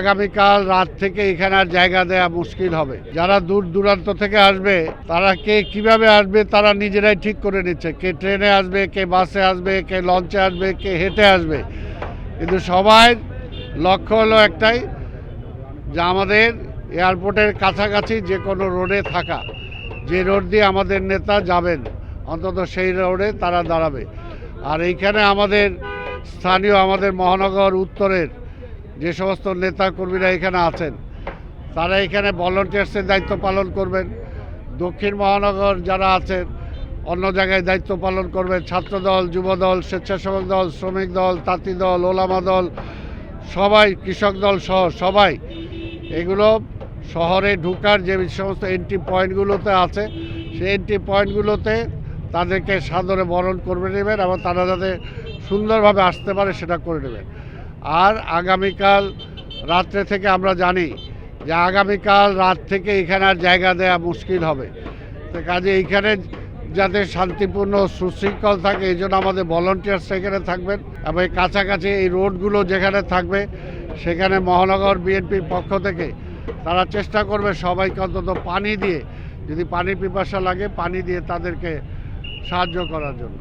আগামীকাল রাত থেকে এখানে আর জায়গা দেওয়া মুশকিল হবে। যারা দূর দূরান্ত থেকে আসবে তারা কে কিভাবে আসবে তারা নিজেরাই ঠিক করে নিচ্ছে। কে ট্রেনে আসবে, কে বাসে আসবে, কে লঞ্চে আসবে, কে হেঁটে আসবে। কিন্তু সবাই লক্ষ্য হলো একটাই, যে আমাদের এয়ারপোর্টের কাছাকাছি যে কোনো রোডে থাকা, যে রোড দিয়ে আমাদের নেতা যাবেন অন্তত সেই রোডে তারা দাঁড়াবে। আর এইখানে আমাদের স্থানীয়, আমাদের মহানগর উত্তরের যে সমস্ত নেতা কর্মীরা এখানে আছেন তারা এখানে ভলান্টিয়ার্সের দায়িত্ব পালন করবেন। দক্ষিণ মহানগর যারা আছেন অন্য জায়গায় দায়িত্ব পালন করবেন। ছাত্রদল, যুবদল, স্বেচ্ছাসেবক দল, শ্রমিক দল, তাঁতি দল, ওলামা দল, সবাই, কৃষক দল সহ সবাই এগুলো শহরে ঢুকার যে সমস্ত এন্ট্রি পয়েন্টগুলোতে আছে সেই এন্ট্রি পয়েন্টগুলোতে তাদেরকে সাদরে বরণ করে নেবেন এবং তারা যাতে সুন্দরভাবে আসতে পারে সেটা করে নেবেন। আর আগামীকাল রাত্রে থেকে আমরা জানি যে আগামীকাল রাত থেকে এখানে আর জায়গা দেওয়া মুশকিল হবে। তো কাজে এইখানে যাতে শান্তিপূর্ণ সুশৃঙ্খল থাকে এই জন্য আমাদের ভলান্টিয়ার্স এখানে থাকবেন এবং কাছাকাছি এই রোডগুলো যেখানে থাকবে সেখানে মহানগর বিএনপির পক্ষ থেকে তারা চেষ্টা করবে সবাইকে অন্তত পানি দিয়ে, যদি পানির পিপাসা লাগে পানি দিয়ে তাদেরকে সাহায্য করার জন্য।